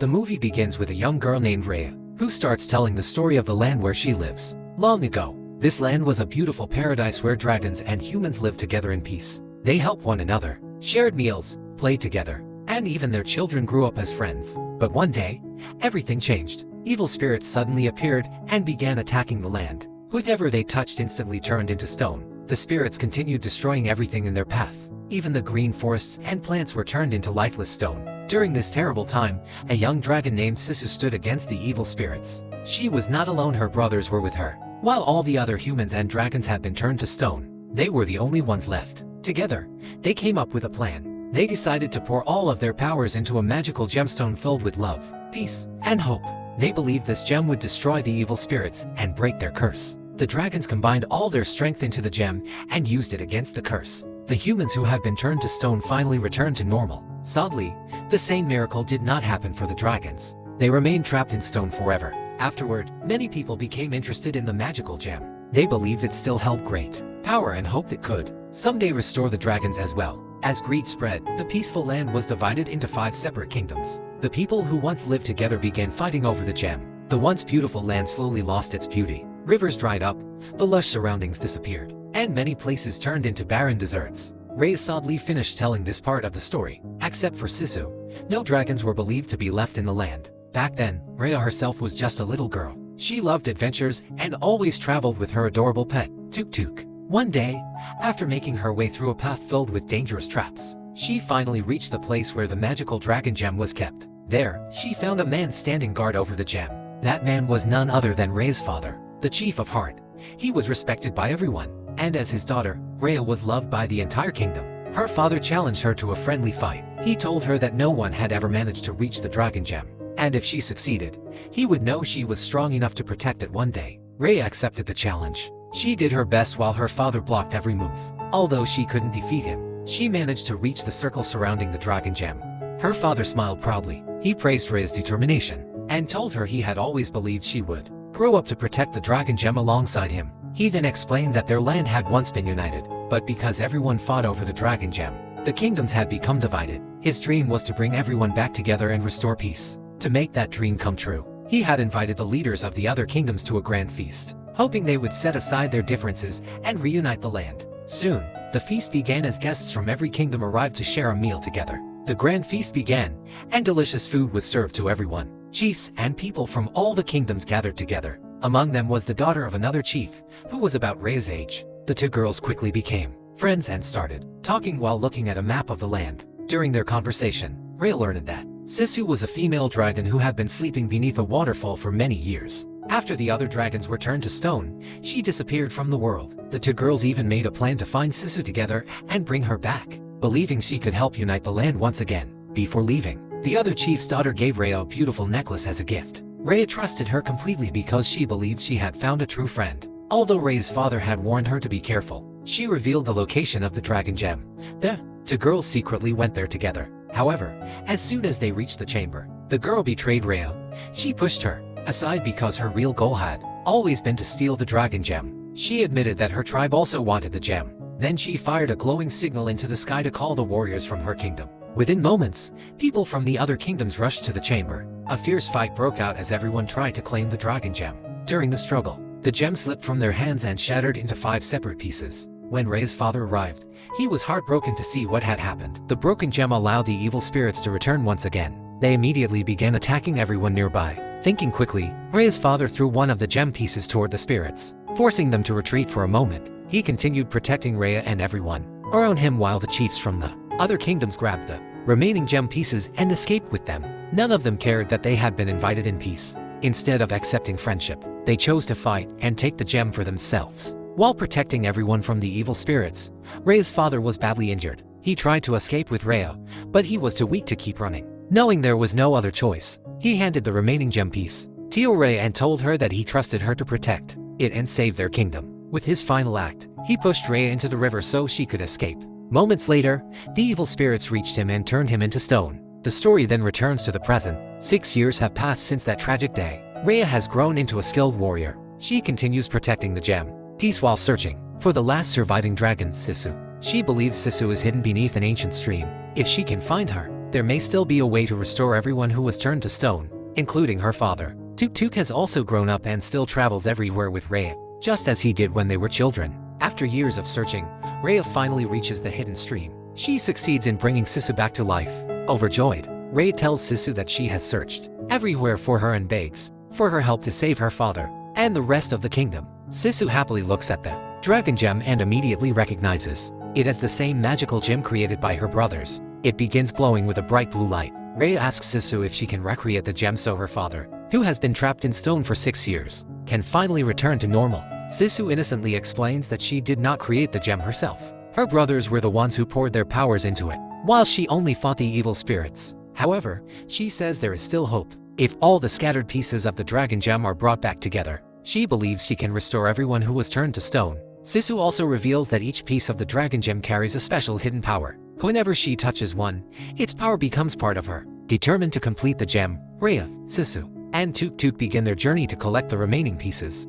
The movie begins with a young girl named Raya, who starts telling the story of the land where she lives. Long ago, this land was a beautiful paradise where dragons and humans lived together in peace. They helped one another, shared meals, played together, and even their children grew up as friends. But one day, everything changed. Evil spirits suddenly appeared and began attacking the land. Whatever they touched instantly turned into stone. The spirits continued destroying everything in their path. Even the green forests and plants were turned into lifeless stone. During this terrible time, a young dragon named Sisu stood against the evil spirits. She was not alone, her brothers were with her. While all the other humans and dragons had been turned to stone, they were the only ones left. Together, they came up with a plan. They decided to pour all of their powers into a magical gemstone filled with love, peace, and hope. They believed this gem would destroy the evil spirits and break their curse. The dragons combined all their strength into the gem and used it against the curse. The humans who had been turned to stone finally returned to normal. Sadly, the same miracle did not happen for the dragons. They remained trapped in stone forever. Afterward, many people became interested in the magical gem. They believed it still held great power and hoped it could someday restore the dragons as well. As greed spread, the peaceful land was divided into 5 separate kingdoms. The people who once lived together began fighting over the gem. The once beautiful land slowly lost its beauty. Rivers dried up, the lush surroundings disappeared, and many places turned into barren deserts. Raya sadly finished telling this part of the story. Except for Sisu, no dragons were believed to be left in the land. Back then, Raya herself was just a little girl. She loved adventures and always traveled with her adorable pet, Tuk Tuk. One day, after making her way through a path filled with dangerous traps, she finally reached the place where the magical dragon gem was kept. There, she found a man standing guard over the gem. That man was none other than Raya's father, the Chief of Heart. He was respected by everyone, and as his daughter, Raya was loved by the entire kingdom. Her father challenged her to a friendly fight. He told her that no one had ever managed to reach the dragon gem, and if she succeeded, he would know she was strong enough to protect it one day. Raya accepted the challenge. She did her best while her father blocked every move. Although she couldn't defeat him, she managed to reach the circle surrounding the dragon gem. Her father smiled proudly. He praised Raya's determination and told her he had always believed she would grow up to protect the dragon gem alongside him. He then explained that their land had once been united, but because everyone fought over the dragon gem, the kingdoms had become divided. His dream was to bring everyone back together and restore peace. To make that dream come true, he had invited the leaders of the other kingdoms to a grand feast, hoping they would set aside their differences and reunite the land. Soon, the feast began as guests from every kingdom arrived to share a meal together. The grand feast began, and delicious food was served to everyone. Chiefs and people from all the kingdoms gathered together. Among them was the daughter of another chief, who was about Raya's age. The two girls quickly became friends and started talking while looking at a map of the land. During their conversation, Raya learned that Sisu was a female dragon who had been sleeping beneath a waterfall for many years. After the other dragons were turned to stone, she disappeared from the world. The two girls even made a plan to find Sisu together and bring her back, believing she could help unite the land once again. Before leaving, the other chief's daughter gave Raya a beautiful necklace as a gift. Raya trusted her completely because she believed she had found a true friend. Although Raya's father had warned her to be careful, she revealed the location of the dragon gem. The two girls secretly went there together. However, as soon as they reached the chamber, the girl betrayed Raya. She pushed her aside because her real goal had always been to steal the dragon gem. She admitted that her tribe also wanted the gem. Then she fired a glowing signal into the sky to call the warriors from her kingdom. Within moments, people from the other kingdoms rushed to the chamber. A fierce fight broke out as everyone tried to claim the dragon gem. During the struggle, the gem slipped from their hands and shattered into 5 separate pieces. When Raya's father arrived, he was heartbroken to see what had happened. The broken gem allowed the evil spirits to return once again. They immediately began attacking everyone nearby. Thinking quickly, Raya's father threw one of the gem pieces toward the spirits, forcing them to retreat for a moment. He continued protecting Raya and everyone around him while the chiefs from the other kingdoms grabbed the remaining gem pieces and escaped with them. None of them cared that they had been invited in peace. Instead of accepting friendship, they chose to fight and take the gem for themselves. While protecting everyone from the evil spirits, Raya's father was badly injured. He tried to escape with Raya, but he was too weak to keep running. Knowing there was no other choice, he handed the remaining gem piece to Raya and told her that he trusted her to protect it and save their kingdom. With his final act, he pushed Raya into the river so she could escape. Moments later, the evil spirits reached him and turned him into stone. The story then returns to the present. 6 years have passed since that tragic day. Raya has grown into a skilled warrior. She continues protecting the gem piece while searching for the last surviving dragon, Sisu. She believes Sisu is hidden beneath an ancient stream. If she can find her, there may still be a way to restore everyone who was turned to stone, including her father. Tuk Tuk has also grown up and still travels everywhere with Raya, just as he did when they were children. After years of searching, Raya finally reaches the hidden stream. She succeeds in bringing Sisu back to life. Overjoyed, Raya tells Sisu that she has searched everywhere for her and begs for her help to save her father and the rest of the kingdom. Sisu happily looks at the dragon gem and immediately recognizes it as the same magical gem created by her brothers. It begins glowing with a bright blue light. Raya asks Sisu if she can recreate the gem so her father, who has been trapped in stone for 6 years, can finally return to normal. Sisu innocently explains that she did not create the gem herself. Her brothers were the ones who poured their powers into it, while she only fought the evil spirits. However, she says there is still hope. If all the scattered pieces of the dragon gem are brought back together, she believes she can restore everyone who was turned to stone. Sisu also reveals that each piece of the dragon gem carries a special hidden power. Whenever she touches one, its power becomes part of her. Determined to complete the gem, Raya, Sisu, and Tuk Tuk begin their journey to collect the remaining pieces.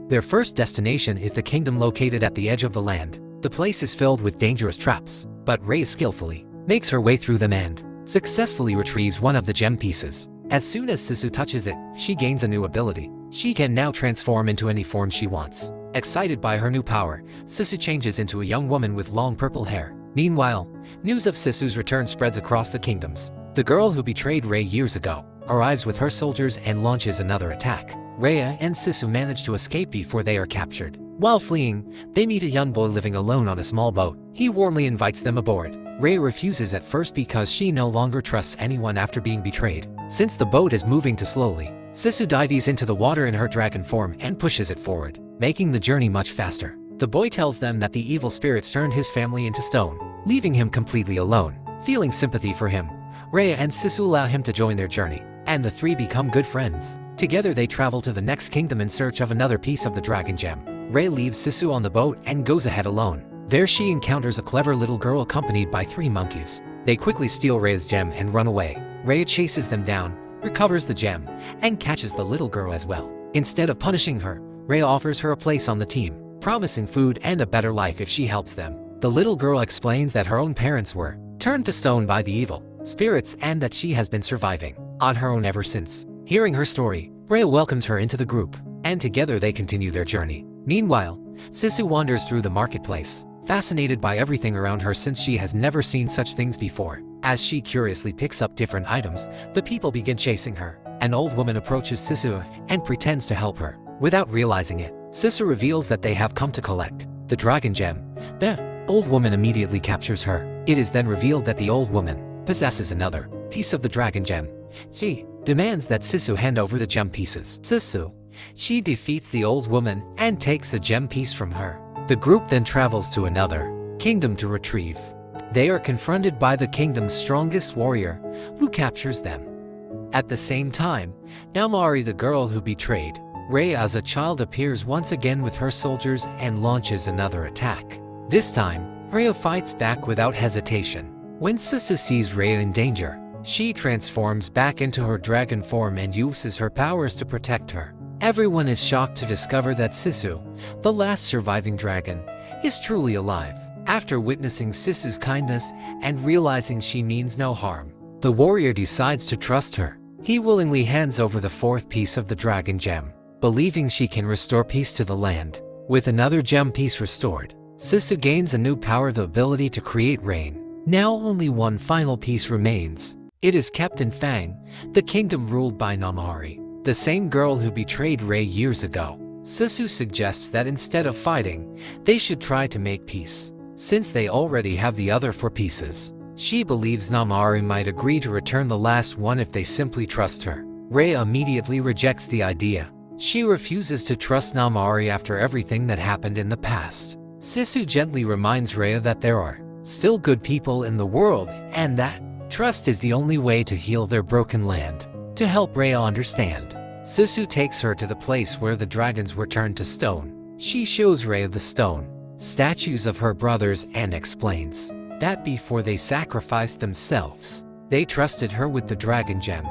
Their first destination is the kingdom located at the edge of the land. The place is filled with dangerous traps, but Raya skillfully makes her way through them and successfully retrieves one of the gem pieces. As soon as Sisu touches it, she gains a new ability. She can now transform into any form she wants. Excited by her new power, Sisu changes into a young woman with long purple hair. Meanwhile, news of Sisu's return spreads across the kingdoms. The girl who betrayed Raya years ago arrives with her soldiers and launches another attack. Raya and Sisu manage to escape before they are captured. While fleeing, they meet a young boy living alone on a small boat. He warmly invites them aboard. Raya refuses at first because she no longer trusts anyone after being betrayed. Since the boat is moving too slowly, Sisu dives into the water in her dragon form and pushes it forward, making the journey much faster. The boy tells them that the evil spirits turned his family into stone, leaving him completely alone. Feeling sympathy for him, Raya and Sisu allow him to join their journey, and the three become good friends. Together they travel to the next kingdom in search of another piece of the dragon gem. Raya leaves Sisu on the boat and goes ahead alone. There she encounters a clever little girl accompanied by 3 monkeys. They quickly steal Raya's gem and run away. Raya chases them down, recovers the gem, and catches the little girl as well. Instead of punishing her, Raya offers her a place on the team, promising food and a better life if she helps them. The little girl explains that her own parents were turned to stone by the evil spirits and that she has been surviving on her own ever since. Hearing her story, Raya welcomes her into the group, and together they continue their journey. Meanwhile, Sisu wanders through the marketplace, fascinated by everything around her since she has never seen such things before. As she curiously picks up different items, the people begin chasing her. An old woman approaches Sisu and pretends to help her. Without realizing it, Sisu reveals that they have come to collect the dragon gem. The old woman immediately captures her. It is then revealed that the old woman possesses another piece of the dragon gem. She demands that Sisu hand over the gem pieces. She defeats the old woman and takes the gem piece from her. The group then travels to another kingdom to retrieve. They are confronted by the kingdom's strongest warrior, who captures them. At the same time, Namari, the girl who betrayed Raya as a child, appears once again with her soldiers and launches another attack. This time, Raya fights back without hesitation. When Sisu sees Raya in danger, she transforms back into her dragon form and uses her powers to protect her. Everyone is shocked to discover that Sisu, the last surviving dragon, is truly alive. After witnessing Sisu's kindness and realizing she means no harm, the warrior decides to trust her. He willingly hands over the 4th piece of the dragon gem, believing she can restore peace to the land. With another gem piece restored, Sisu gains a new power, the ability to create rain. Now only one final piece remains. It is kept in Fang, the kingdom ruled by Namari, the same girl who betrayed Raya years ago. Sisu suggests that instead of fighting, they should try to make peace, since they already have the other 4 pieces. She believes Namari might agree to return the last one if they simply trust her. Raya immediately rejects the idea. She refuses to trust Namari after everything that happened in the past. Sisu gently reminds Raya that there are still good people in the world and that trust is the only way to heal their broken land. To help Raya understand, Sisu takes her to the place where the dragons were turned to stone. She shows Raya the stone statues of her brothers and explains that before they sacrificed themselves, they trusted her with the dragon gem.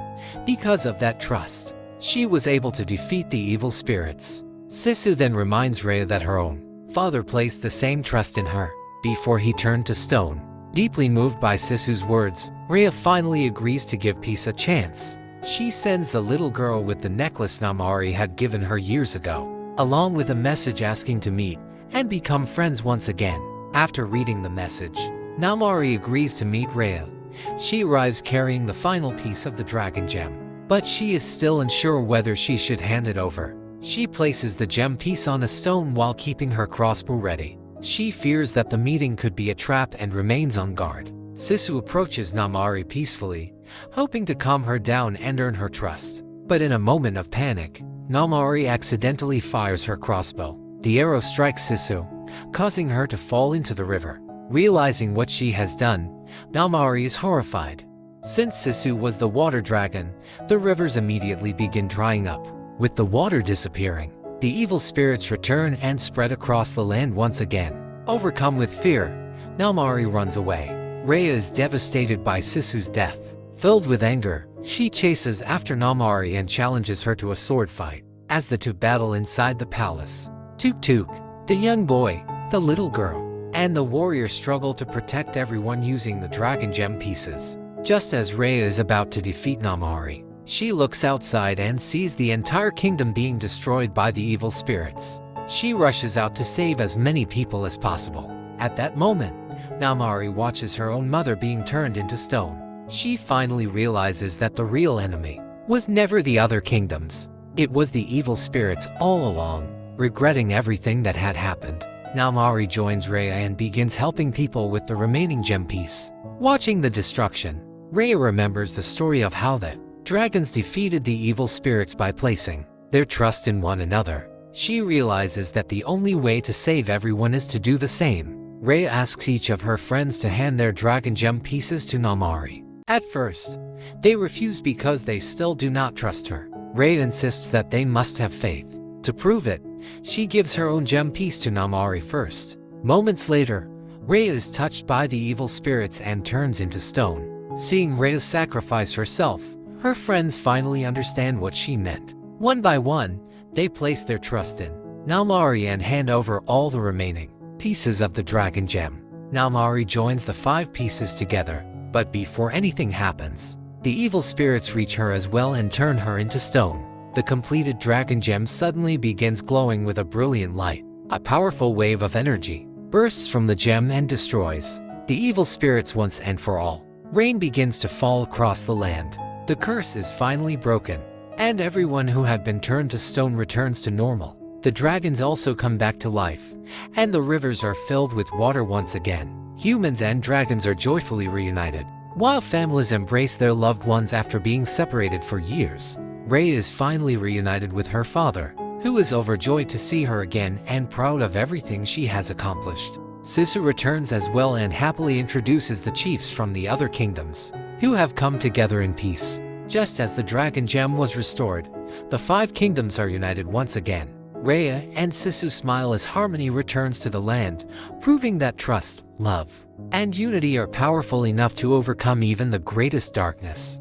Because of that trust, she was able to defeat the evil spirits. Sisu then reminds Raya that her own father placed the same trust in her before he turned to stone. Deeply moved by Sisu's words, Raya finally agrees to give peace a chance. She sends the little girl with the necklace Namari had given her years ago, along with a message asking to meet and become friends once again. After reading the message, Namari agrees to meet Raya. She arrives carrying the final piece of the dragon gem, but she is still unsure whether she should hand it over. She places the gem piece on a stone while keeping her crossbow ready. She fears that the meeting could be a trap and remains on guard. Sisu approaches Namari peacefully, hoping to calm her down and earn her trust. But in a moment of panic, Namari accidentally fires her crossbow. The arrow strikes Sisu, causing her to fall into the river. Realizing what she has done, Namari is horrified. Since Sisu was the water dragon, the rivers immediately begin drying up. With the water disappearing, the evil spirits return and spread across the land once again. Overcome with fear, Namari runs away. Raya is devastated by Sisu's death. Filled with anger, she chases after Namari and challenges her to a sword fight. As the two battle inside the palace, Tuk Tuk, the young boy, the little girl, and the warrior struggle to protect everyone using the dragon gem pieces. Just as Raya is about to defeat Namari, she looks outside and sees the entire kingdom being destroyed by the evil spirits. She rushes out to save as many people as possible. At that moment, Namari watches her own mother being turned into stone. She finally realizes that the real enemy was never the other kingdoms. It was the evil spirits all along. Regretting everything that had happened, Namari joins Raya and begins helping people with the remaining gem piece. Watching the destruction, Raya remembers the story of how the dragons defeated the evil spirits by placing their trust in one another. She realizes that the only way to save everyone is to do the same. Raya asks each of her friends to hand their dragon gem pieces to Namari. At first, they refuse because they still do not trust her. Raya insists that they must have faith. To prove it, she gives her own gem piece to Namari first. Moments later, Raya is touched by the evil spirits and turns into stone. Seeing Raya sacrifice herself, her friends finally understand what she meant. One by one, they place their trust in Namari and hand over all the remaining pieces of the dragon gem. Namari joins the 5 pieces together, but before anything happens, the evil spirits reach her as well and turn her into stone. The completed dragon gem suddenly begins glowing with a brilliant light. A powerful wave of energy bursts from the gem and destroys the evil spirits once and for all. Rain begins to fall across the land. The curse is finally broken, and everyone who had been turned to stone returns to normal. The dragons also come back to life, and the rivers are filled with water once again. Humans and dragons are joyfully reunited, while families embrace their loved ones after being separated for years. Raya is finally reunited with her father, who is overjoyed to see her again and proud of everything she has accomplished. Sisu returns as well and happily introduces the chiefs from the other kingdoms, who have come together in peace. Just as the dragon gem was restored, the 5 kingdoms are united once again. Raya and Sisu smile as harmony returns to the land, proving that trust, love, and unity are powerful enough to overcome even the greatest darkness.